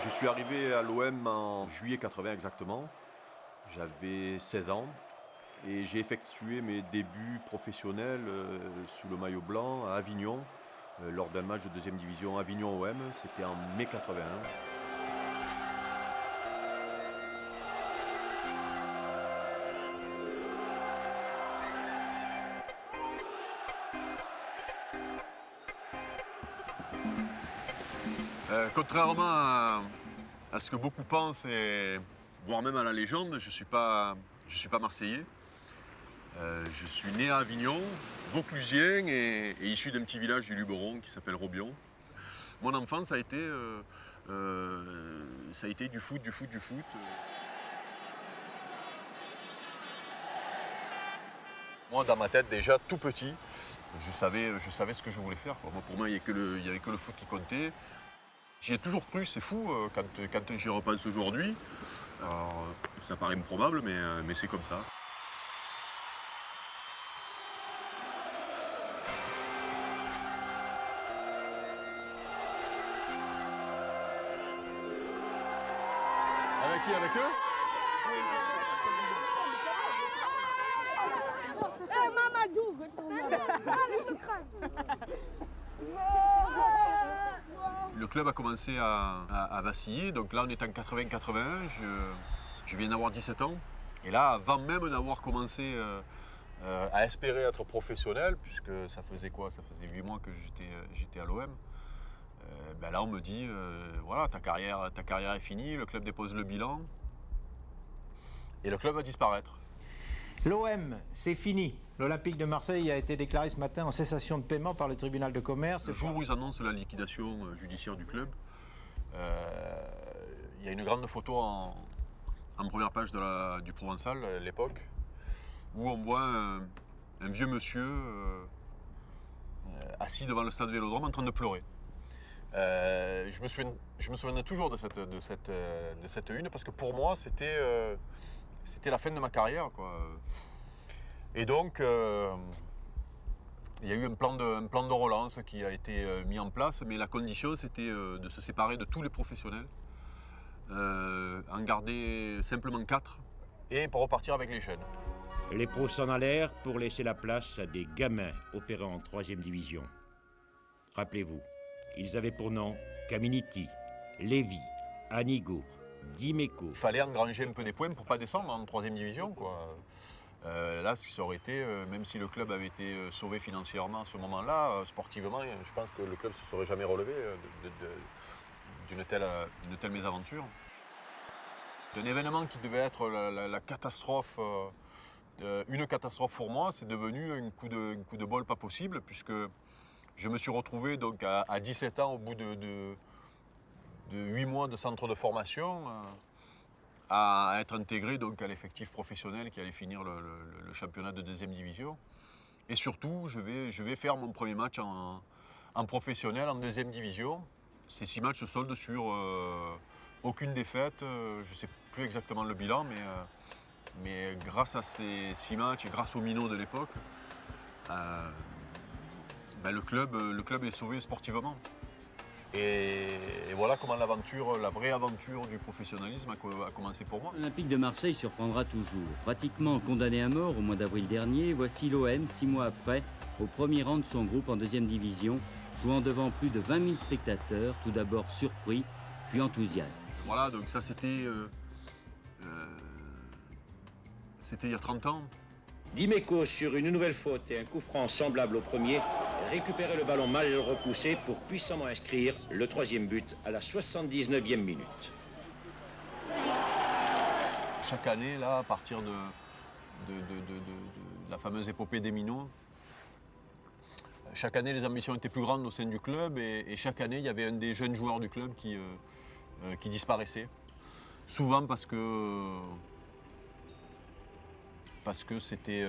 Je suis arrivé à l'OM en juillet 80 exactement. J'avais 16 ans et j'ai effectué mes débuts professionnels sous le maillot blanc à Avignon lors d'un match de deuxième division Avignon-OM. C'était en mai 81. Contrairement à ce que beaucoup pensent, et voire même à la légende, je suis pas marseillais. Je suis né à Avignon, vauclusien et issu d'un petit village du Luberon qui s'appelle Robion. Mon enfance ça a été du foot. Moi, dans ma tête, déjà tout petit, je savais ce que je voulais faire, quoi. Moi, pour moi, il n'y avait que le foot qui comptait. J'y ai toujours cru, c'est fou quand j'y repense aujourd'hui. Alors, ça paraît improbable, mais c'est comme ça. Avec qui? Avec eux? Le club a commencé à vaciller, donc là on est en 80-81, je viens d'avoir 17 ans. Et là, avant même d'avoir commencé à espérer être professionnel, puisque ça faisait quoi? Ça faisait 8 mois que j'étais à l'OM. Ben là on me dit, voilà, ta carrière est finie, le club dépose le bilan et le club va disparaître. L'OM, c'est fini. L'Olympique de Marseille a été déclaré ce matin en cessation de paiement par le tribunal de commerce. Le jour où ils annoncent la liquidation judiciaire du club, il y a une grande photo en première page du Provençal, à l'époque, où on voit un vieux monsieur assis devant le stade Vélodrome en train de pleurer. Je me souviens toujours de cette une parce que pour moi c'était la fin de ma carrière, quoi. Et donc il y a eu un plan de relance qui a été mis en place, mais la condition c'était de se séparer de tous les professionnels, en garder simplement 4 et pour repartir avec les jeunes. Les pros s'en allèrent pour laisser la place à des gamins opérant en 3e division. Rappelez-vous, ils avaient pour nom Caminiti, Lévy, Anigo, Dimeco. Il fallait engranger un peu des points pour ne pas descendre en 3e division, quoi. Là, ce qui ça aurait été, même si le club avait été sauvé financièrement à ce moment-là, sportivement, je pense que le club ne se serait jamais relevé d'une telle mésaventure. D'un événement qui devait être la catastrophe, une catastrophe pour moi, c'est devenu un coup de bol pas possible, puisque je me suis retrouvé donc à 17 ans, au bout de 8 mois de centre de formation, à être intégré donc à l'effectif professionnel qui allait finir le championnat de 2e division. Et surtout, je vais faire mon premier match en professionnel en 2e division. Ces 6 matchs se soldent sur aucune défaite. Je ne sais plus exactement le bilan, mais grâce à ces 6 matchs et grâce aux minots de l'époque, le club est sauvé sportivement. Et voilà comment la vraie aventure du professionnalisme a commencé pour moi. L'Olympique de Marseille surprendra toujours. Pratiquement condamné à mort au mois d'avril dernier, voici l'OM, 6 mois après, au premier rang de son groupe en 2e division, jouant devant plus de 20 000 spectateurs, tout d'abord surpris, puis enthousiastes. Voilà, donc ça c'était il y a 30 ans. Dimeco, sur une nouvelle faute et un coup franc semblable au premier, récupérait le ballon mal repoussé pour puissamment inscrire le 3e but à la 79e minute. Chaque année, là, à partir de la fameuse épopée des minots, chaque année les ambitions étaient plus grandes au sein du club et chaque année il y avait un des jeunes joueurs du club qui disparaissait. Souvent parce que c'était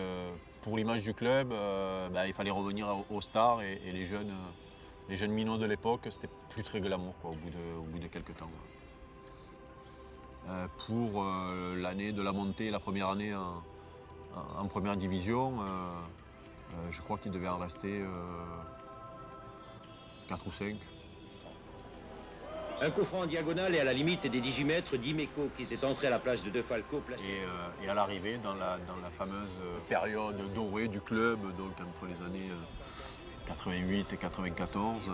pour l'image du club, il fallait revenir aux stars et les jeunes minots de l'époque, c'était plus très glamour, quoi, au bout de quelques temps. Pour l'année de la montée, la première année en première division, je crois qu'il devait en rester 4 ou 5. Un coup franc en diagonale et à la limite des 18 mètres, Dimeco qui était entré à la place de De Falco. Et à l'arrivée, dans la fameuse période dorée du club, donc entre les années 88 et 94,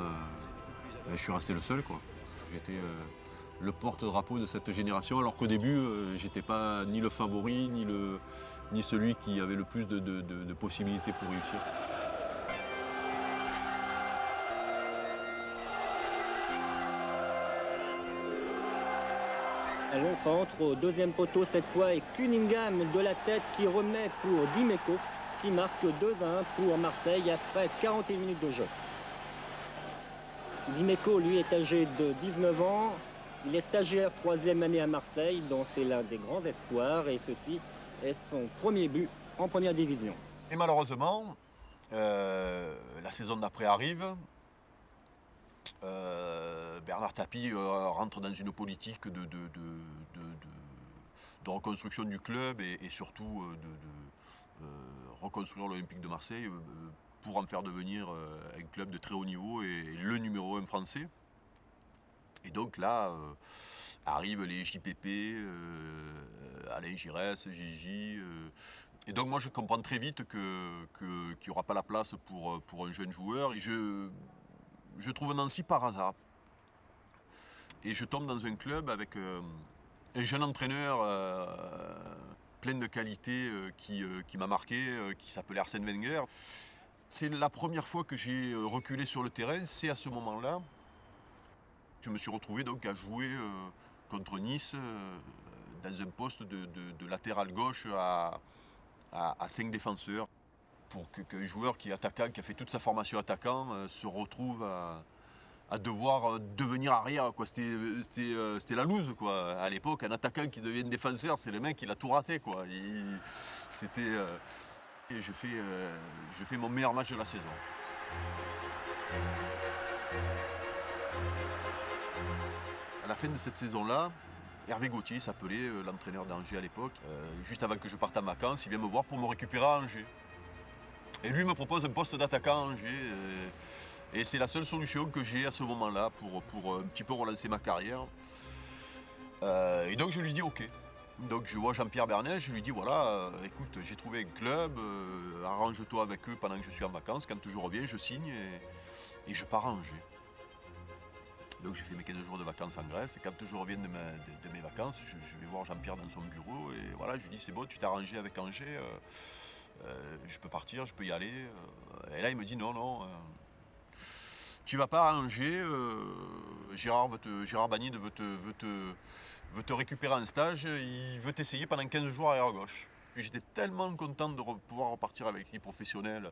je suis resté le seul, quoi. J'étais le porte-drapeau de cette génération, alors qu'au début, j'étais pas ni le favori, ni celui qui avait le plus de possibilités pour réussir. Un long centre au deuxième poteau cette fois et Cunningham de la tête qui remet pour Dimeco qui marque 2-1 pour Marseille après 41 minutes de jeu. Dimeco lui est âgé de 19 ans, il est stagiaire 3e année à Marseille dont c'est l'un des grands espoirs et ceci est son premier but en première division. Et malheureusement, la saison d'après arrive. Bernard Tapie rentre dans une politique de reconstruction du club et surtout de reconstruire l'Olympique de Marseille pour en faire devenir un club de très haut niveau et le numéro 1 français. Et donc là arrivent les JPP, Alain Giresse, Gigi. Et donc moi je comprends très vite qu'il n'y aura pas la place pour un jeune joueur. Et je trouve Nancy par hasard. Et je tombe dans un club avec un jeune entraîneur plein de qualités qui m'a marqué, qui s'appelait Arsène Wenger. C'est la première fois que j'ai reculé sur le terrain, c'est à ce moment-là. Je me suis retrouvé donc à jouer contre Nice dans un poste de latéral gauche à 5 défenseurs. Pour qu'un joueur qui est attaquant, qui a fait toute sa formation attaquant, se retrouve à devoir devenir arrière, quoi. C'était la loose, quoi. À l'époque, un attaquant qui devient défenseur, c'est le mec qui a tout raté, quoi. Et je fais mon meilleur match de la saison. À la fin de cette saison-là, Hervé Gauthier s'appelait l'entraîneur d'Angers à l'époque. Juste avant que je parte en vacances, il vient me voir pour me récupérer à Angers. Et lui me propose un poste d'attaquant à Angers. Et c'est la seule solution que j'ai à ce moment-là pour un petit peu relancer ma carrière. Et donc je lui dis OK. Donc je vois Jean-Pierre Bernet, je lui dis voilà, écoute, j'ai trouvé un club, arrange-toi avec eux pendant que je suis en vacances. Quand je reviens, je signe et je pars à Angers. Donc j'ai fait mes 15 jours de vacances en Grèce. Et quand je reviens de mes vacances, je vais voir Jean-Pierre dans son bureau. Et voilà, je lui dis c'est bon, tu t'es arrangé avec Angers. Je peux partir, je peux y aller. Et là, il me dit non, tu vas pas à Angers. Gérard Bagny veut te récupérer en stage. Il veut t'essayer pendant 15 jours arrière gauche. Puis j'étais tellement content de pouvoir repartir avec l'équipe professionnelle.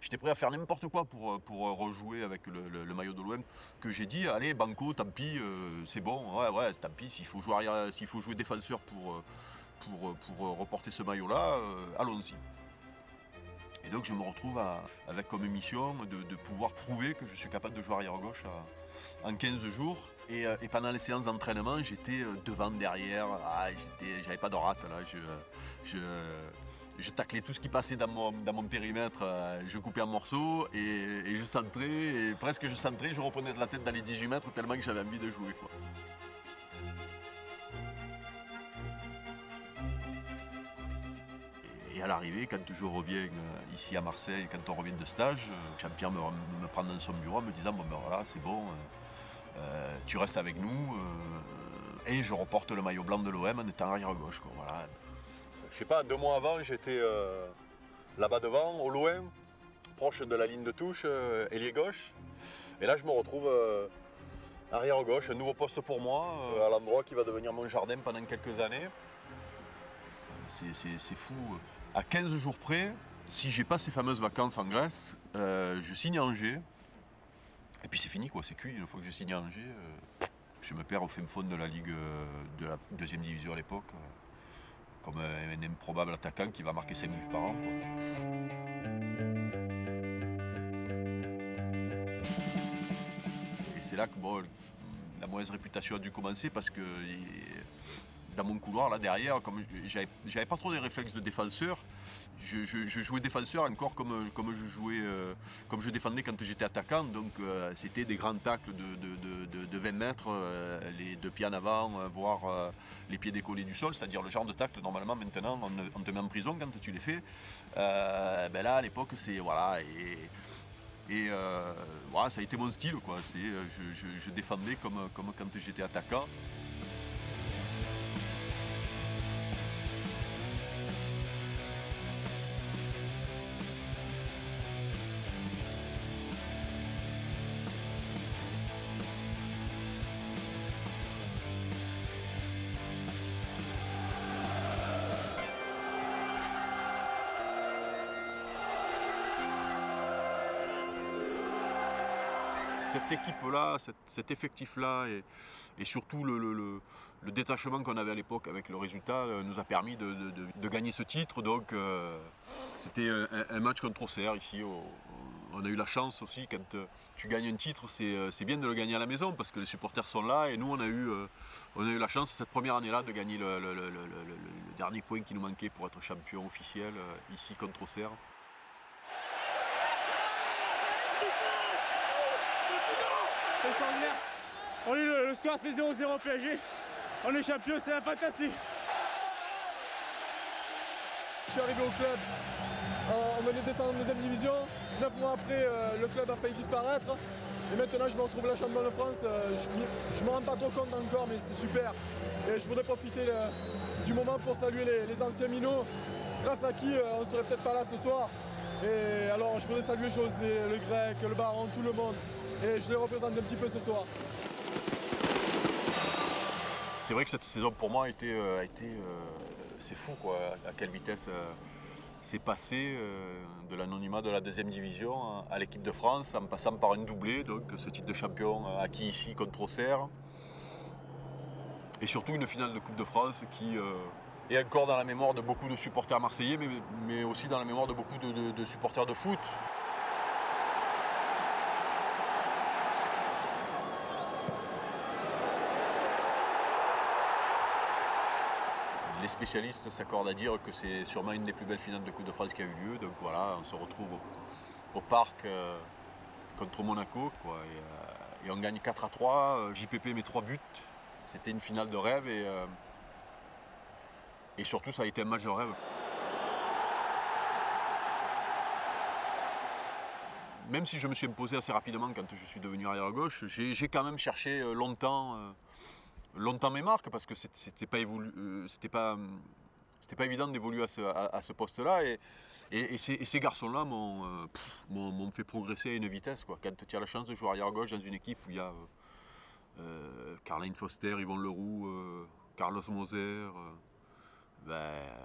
J'étais prêt à faire n'importe quoi pour rejouer avec le maillot de l'OM. Que j'ai dit, allez, banco, tant pis, c'est bon. Ouais, tant pis, s'il faut jouer défenseur pour reporter ce maillot-là, allons-y. Et donc je me retrouve avec comme mission de pouvoir prouver que je suis capable de jouer arrière gauche en 15 jours. Et pendant les séances d'entraînement, j'étais devant, derrière, j'avais pas de rate là. Je taclais tout ce qui passait dans mon périmètre, je coupais en morceaux et je centrais. Et presque je centrais, je reprenais de la tête dans les 18 mètres tellement que j'avais envie de jouer, quoi. Et à l'arrivée, quand je reviens ici à Marseille, quand on revient de stage, Jean-Pierre me prend dans son bureau en me disant bon ben voilà, c'est bon, tu restes avec nous. Et je reporte le maillot blanc de l'OM en étant arrière gauche, quoi, voilà. Je sais pas, 2 mois avant, j'étais là-bas devant, au loin, proche de la ligne de touche, ailier gauche. Et là, je me retrouve arrière gauche, un nouveau poste pour moi, à l'endroit qui va devenir mon jardin pendant quelques années. C'est fou. À 15 jours près, si j'ai pas ces fameuses vacances en Grèce, je signe à Angers. Et puis c'est fini, quoi, c'est cuit. Une fois que je signe à Angers, je me perds au fin fond de la Ligue de la 2e division à l'époque, comme un improbable attaquant qui va marquer 5 buts par an, quoi. Et c'est là que la mauvaise réputation a dû commencer parce que dans mon couloir, là derrière, comme j'avais pas trop des réflexes de défenseur, je jouais défenseur encore comme je défendais quand j'étais attaquant. Donc c'était des grands tacles de 20 mètres, les 2 pieds en avant, voire les pieds décollés du sol, c'est-à-dire le genre de tacle normalement maintenant on te met en prison quand tu les fais. Ben là à l'époque c'est voilà et voilà, ça a été mon style quoi. Je défendais comme quand j'étais attaquant. Cette équipe-là, cet effectif-là et surtout le détachement qu'on avait à l'époque avec le résultat nous a permis de gagner ce titre. Donc c'était un match contre Auxerre ici. On a eu la chance aussi, quand tu gagnes un titre, c'est bien de le gagner à la maison parce que les supporters sont là. Et nous, on a eu la chance cette première année-là de gagner le dernier point qui nous manquait pour être champion officiel ici contre Auxerre. C'est extraordinaire. On est le score, c'était 0-0 PSG. On est champion, c'est fantastique. Je suis arrivé au club, on venait de descendre en deuxième division. 9 mois après, le club a failli disparaître. Et maintenant, je me retrouve là champion de France. Je ne me rends pas trop compte encore, mais c'est super. Et je voudrais profiter du moment pour saluer les anciens minots, grâce à qui on ne serait peut-être pas là ce soir. Et alors, je voudrais saluer José, le Grec, le Baron, tout le monde. Et je les représente un petit peu ce soir. C'est vrai que cette saison pour moi a été c'est fou quoi, à quelle vitesse c'est passé de l'anonymat de la deuxième division à l'équipe de France en passant par un doublé, donc ce titre de champion acquis ici contre Auxerre. Et surtout une finale de Coupe de France qui est encore dans la mémoire de beaucoup de supporters marseillais, mais aussi dans la mémoire de beaucoup de supporters de foot. Les spécialistes s'accordent à dire que c'est sûrement une des plus belles finales de Coupe de France qui a eu lieu. Donc voilà, on se retrouve au parc contre Monaco quoi, et on gagne 4-3. JPP met 3 buts. C'était une finale de rêve et surtout ça a été un match de rêve. Même si je me suis imposé assez rapidement quand je suis devenu arrière gauche, j'ai quand même cherché longtemps mes marques parce que c'était pas évident d'évoluer à ce poste-là et ces garçons-là m'ont fait progresser à une vitesse quoi. Quand tu as la chance de jouer arrière gauche dans une équipe où il y a Karl-Heinz Foster, Yvon Leroux, Carlos Moser,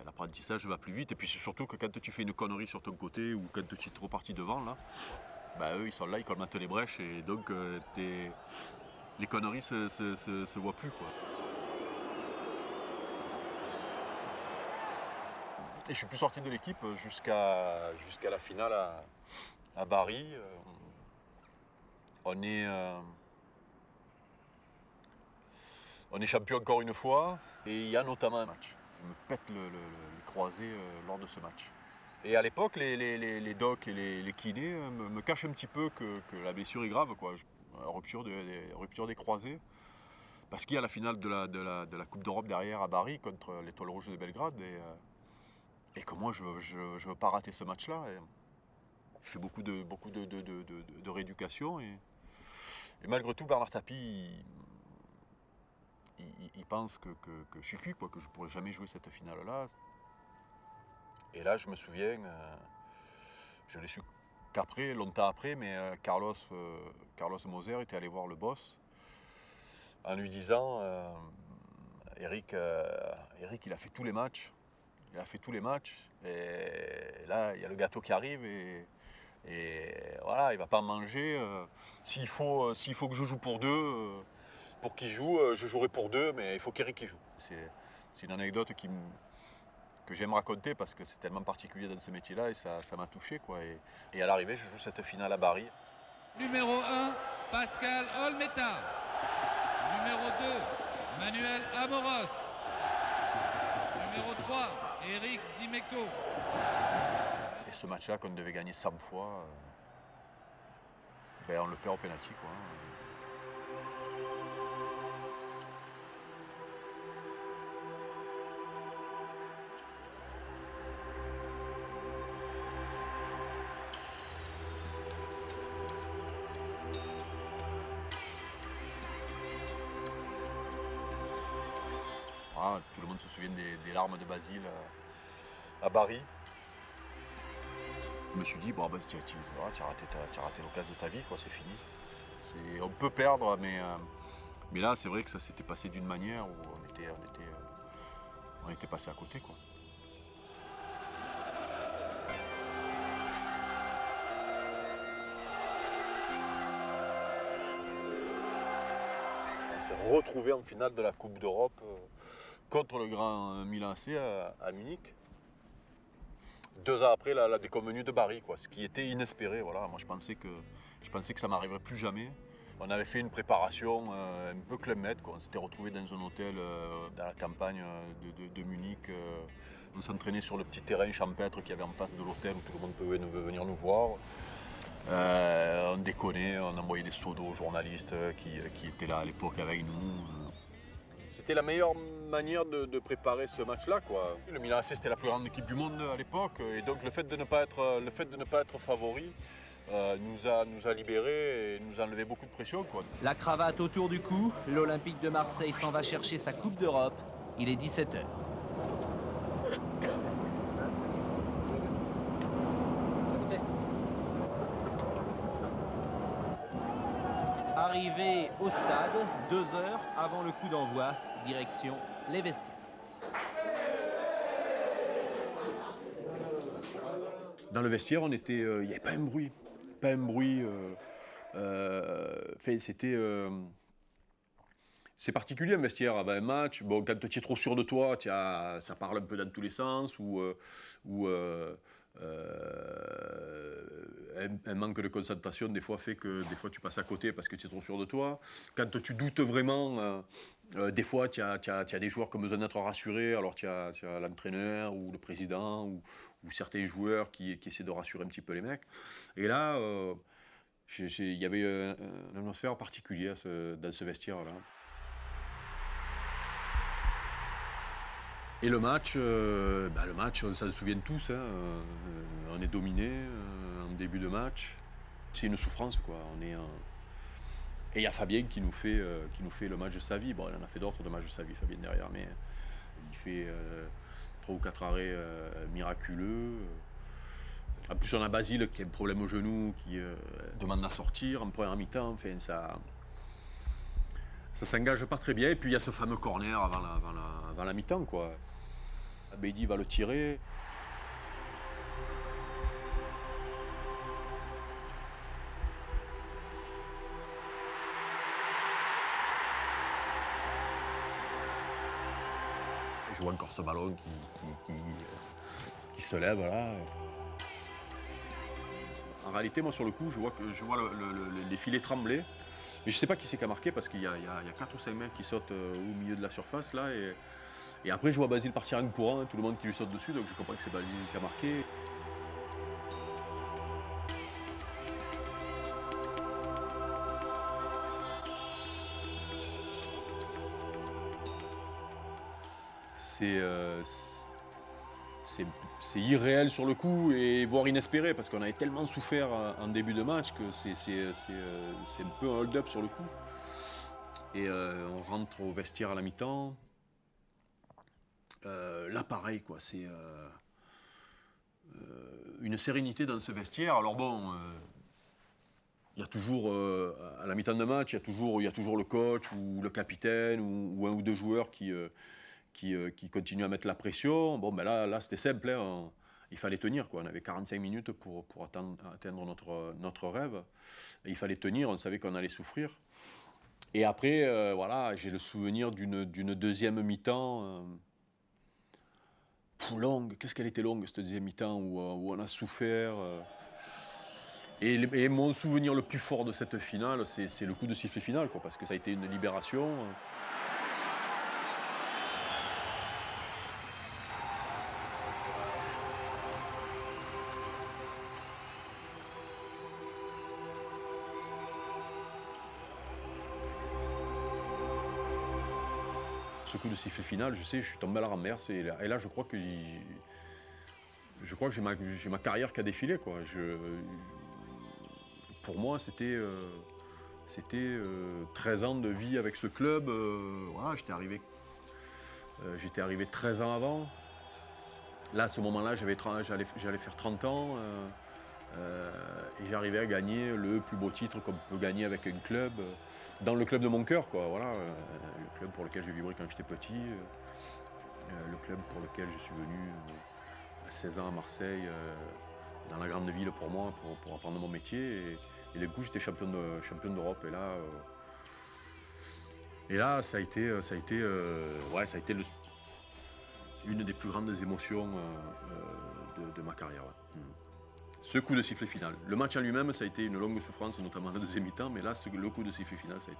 l'apprentissage va plus vite et puis c'est surtout que quand tu fais une connerie sur ton côté ou quand tu es trop parti devant là, eux ils sont là, ils colmatent les brèches et donc les conneries se voient plus quoi. Et je suis plus sorti de l'équipe jusqu'à la finale à Bari. On est champion encore une fois et il y a notamment un match. Je me pète les croisés lors de ce match. Et à l'époque, les docs et les kinés me cachent un petit peu que la blessure est grave quoi. Rupture des croisés. Parce qu'il y a la finale de la Coupe d'Europe derrière à Bari contre l'Étoile Rouge de Belgrade et que moi je veux pas rater ce match-là. Je fais beaucoup de rééducation et malgré tout Bernard Tapie il pense que je suis cuit quoi, que je pourrais jamais jouer cette finale-là. Et là je me souviens, je l'ai su qu'après, longtemps après, mais Carlos Moser était allé voir le boss en lui disant Eric, il a fait tous les matchs. Et là, il y a le gâteau qui arrive et voilà, il va pas en manger. S'il faut que je joue pour deux, pour qu'il joue, je jouerai pour deux, mais il faut qu'Eric y joue. C'est une anecdote que j'aime raconter parce que c'est tellement particulier dans ce métier-là et ça m'a touché quoi. Et à l'arrivée, je joue cette finale à Bari. Numéro 1, Pascal Olmeta. Numéro 2, Manuel Amoros. Numéro 3, Eric Dimeco. Et ce match-là, qu'on devait gagner 100 fois, on le perd au pénalty, quoi. Voilà, tout le monde se souvient des larmes de Basile à Bari. Je me suis dit, bon, ben, tu as raté l'occasion de ta vie, quoi, c'est fini. On peut perdre, mais là, c'est vrai que ça s'était passé d'une manière où on était passé à côté, quoi. On s'est retrouvé en finale de la Coupe d'Europe contre le grand Milan AC à Munich. 2 ans après la déconvenue de Bari, quoi, ce qui était inespéré. Voilà. Moi, je pensais que ça ne m'arriverait plus jamais. On avait fait une préparation un peu Club Med, quoi. On s'était retrouvés dans un hôtel dans la campagne de Munich. On s'entraînait sur le petit terrain champêtre qu'il y avait en face de l'hôtel où tout le monde pouvait venir nous voir. On déconnait, on envoyait des seaux d'eau aux journalistes qui étaient là à l'époque avec nous. C'était la meilleure manière de préparer ce match-là, quoi. Le Milan AC, c'était la plus grande équipe du monde à l'époque, et donc le fait de ne pas être favori nous a libérés et nous a enlevé beaucoup de pression, quoi. La cravate autour du cou, l'Olympique de Marseille s'en va chercher sa Coupe d'Europe. Il est 17h. Arrivé au stade, 2 heures avant le coup d'envoi, direction les vestiaires. Dans le vestiaire, il n'y avait pas un bruit. Pas un bruit. C'est particulier un vestiaire avant un match. Bon, quand tu es trop sûr de toi, ça parle un peu dans tous les sens. Un manque de concentration des fois fait que des fois tu passes à côté parce que tu es trop sûr de toi. Quand tu doutes vraiment, des fois tu as des joueurs qui ont besoin d'être rassurés, alors tu as l'entraîneur ou le président ou certains joueurs qui essaient de rassurer un petit peu les mecs. Et là, il y avait une atmosphère particulière dans ce vestiaire-là. Et le match, on s'en souvient tous, hein, on est dominé en début de match. C'est une souffrance, quoi. Et il y a Fabien qui nous fait le match de sa vie. Bon, il en a fait d'autres de matchs de sa vie, Fabien, derrière, mais il fait 3 ou 4 arrêts miraculeux. En plus, on a Basile qui a un problème au genou, qui demande à sortir en première mi-temps. Enfin, ça s'engage pas très bien. Et puis il y a ce fameux corner avant la mi-temps, quoi. Beidi va le tirer. Je vois encore ce ballon qui se lève là. En réalité, moi sur le coup, je vois les filets trembler. Mais je ne sais pas qui c'est qui a marqué parce qu'il y a 4 ou 5 mecs qui sautent au milieu de la surface là. Et après, je vois Basile partir en courant, tout le monde qui lui saute dessus, donc je comprends que c'est Basile qui a marqué. C'est irréel sur le coup et voire inespéré parce qu'on avait tellement souffert en début de match que c'est un peu un hold-up sur le coup. Et on rentre au vestiaire à la mi-temps. Là pareil, quoi, c'est une sérénité dans ce vestiaire. Alors bon, il y a toujours à la mi-temps de match, il y a toujours le coach ou le capitaine ou un ou deux joueurs qui continuent à mettre la pression. Bon, ben là c'était simple, hein, il fallait tenir, quoi. On avait 45 minutes pour atteindre notre rêve. Et il fallait tenir, on savait qu'on allait souffrir. Et après, voilà, j'ai le souvenir d'une deuxième mi-temps longue. Qu'est-ce qu'elle était longue, cette deuxième mi-temps, où on a souffert. Et mon souvenir le plus fort de cette finale, c'est le coup de sifflet final, quoi, parce que ça a été une libération. ce coup de sifflet final, je suis tombé à la renverse et là je crois que j'ai ma carrière qui a défilé, quoi. Pour moi, c'était 13 ans de vie avec ce club. Voilà, j'étais arrivé 13 ans avant. Là, à ce moment-là, j'allais faire 30 ans. Et j'arrivais à gagner le plus beau titre qu'on peut gagner avec un club, dans le club de mon cœur, quoi. Voilà, le club pour lequel j'ai vibré quand j'étais petit, le club pour lequel je suis venu à 16 ans à Marseille, dans la grande ville pour moi, pour apprendre mon métier. Et du coup, j'étais champion d'Europe. Et là, ça a été une des plus grandes émotions de ma carrière. Ouais. Ce coup de sifflet final. Le match en lui-même, ça a été une longue souffrance, notamment la deuxième mi-temps, mais là, le coup de sifflet final, ça a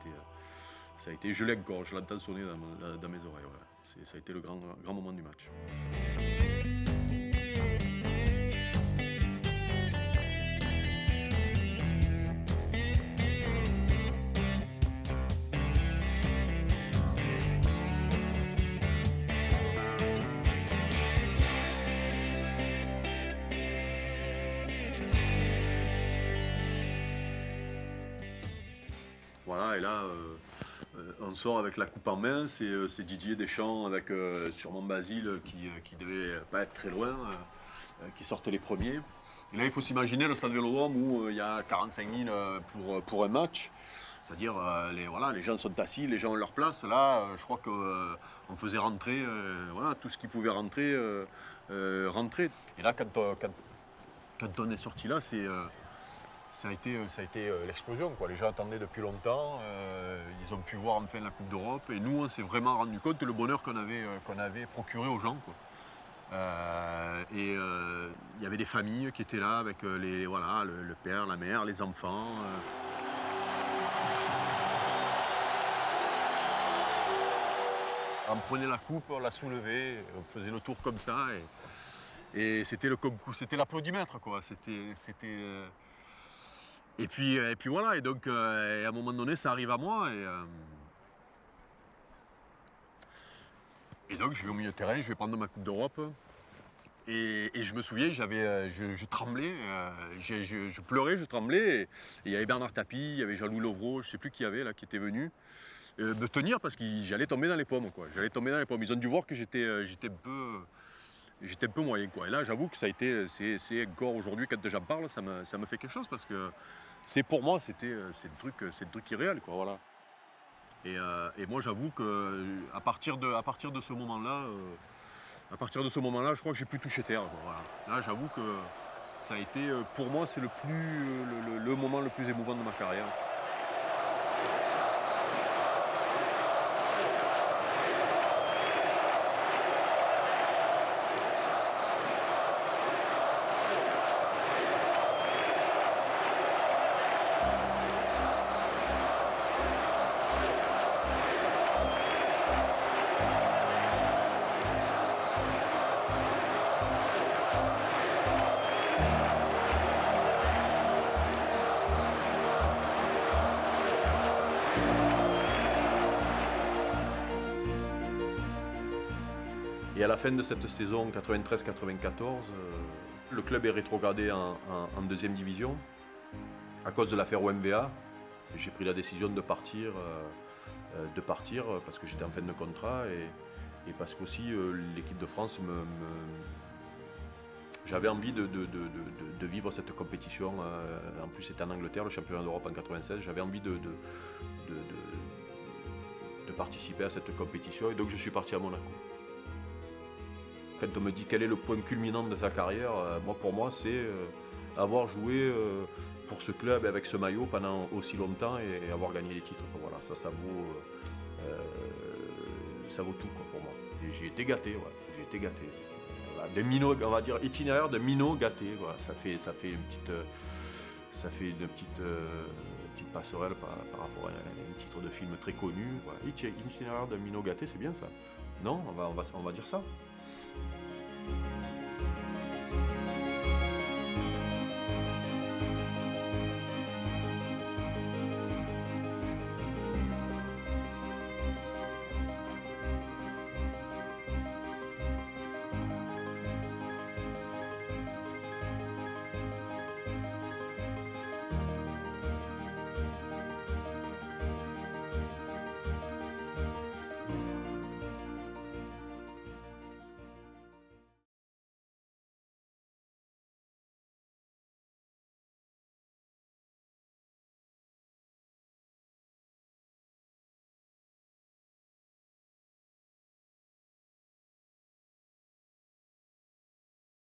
été je l'ai encore, je l'entends sonner dans mes oreilles. Ouais. Ça a été le grand moment du match. Voilà, et là, on sort avec la coupe en main, c'est Didier Deschamps avec sûrement Basile qui devait pas être très loin, qui sortent les premiers. Et là, il faut s'imaginer le stade Vélodrome où il y a 45 000 pour un match. C'est-à-dire, les gens sont assis, les gens ont leur place. Là, je crois qu'on faisait rentrer tout ce qui pouvait rentrer. Et là, quand on est sorti là, ça a été l'explosion, quoi. Les gens attendaient depuis longtemps, ils ont pu voir enfin la Coupe d'Europe et nous on s'est vraiment rendu compte de le bonheur qu'on avait procuré aux gens, quoi. Il y avait des familles qui étaient là avec le père, la mère, les enfants. On prenait la coupe, on la soulevait, on faisait le tour comme ça et c'était le concours, c'était l'applaudimètre, quoi. Et puis voilà, et donc à un moment donné, ça arrive à moi. Et donc je vais au milieu de terrain, je vais prendre ma Coupe d'Europe. Et je me souviens, je tremblais, je pleurais, je tremblais. Et il y avait Bernard Tapie, il y avait Jean-Louis Lovreau, je ne sais plus qui y avait là, qui était venu me tenir parce que j'allais tomber dans les pommes, quoi. J'allais tomber dans les pommes. Ils ont dû voir que j'étais un peu moyen, quoi. Et là, j'avoue que ça a été, c'est encore aujourd'hui, quand j'en parle, ça me fait quelque chose parce que pour moi, c'est le truc irréel, quoi, voilà. Et moi, j'avoue que à partir de ce moment-là, je crois que j'ai pu toucher terre, quoi, voilà. Là, j'avoue que ça a été, pour moi, c'est le moment le plus émouvant de ma carrière. Et à la fin de cette saison 93-94, le club est rétrogradé en deuxième division à cause de l'affaire OMVA. J'ai pris la décision de partir parce que j'étais en fin de contrat et parce qu'aussi l'équipe de France j'avais envie de vivre cette compétition. En plus, c'était en Angleterre, le championnat d'Europe en 96. J'avais envie de participer à cette compétition et donc je suis parti à Monaco. Quand on me dit quel est le point culminant de sa carrière, pour moi, c'est avoir joué pour ce club avec ce maillot pendant aussi longtemps et avoir gagné des titres. Voilà, ça vaut tout, quoi, pour moi. Et j'ai été gâté, ouais, j'ai été gâté. Voilà, des minots, on va dire itinéraire de minot gâté. Voilà, ça fait une petite passerelle par rapport à un titre de film très connu. Voilà. Itinéraire de minot gâté, c'est bien ça. Non, on va dire ça.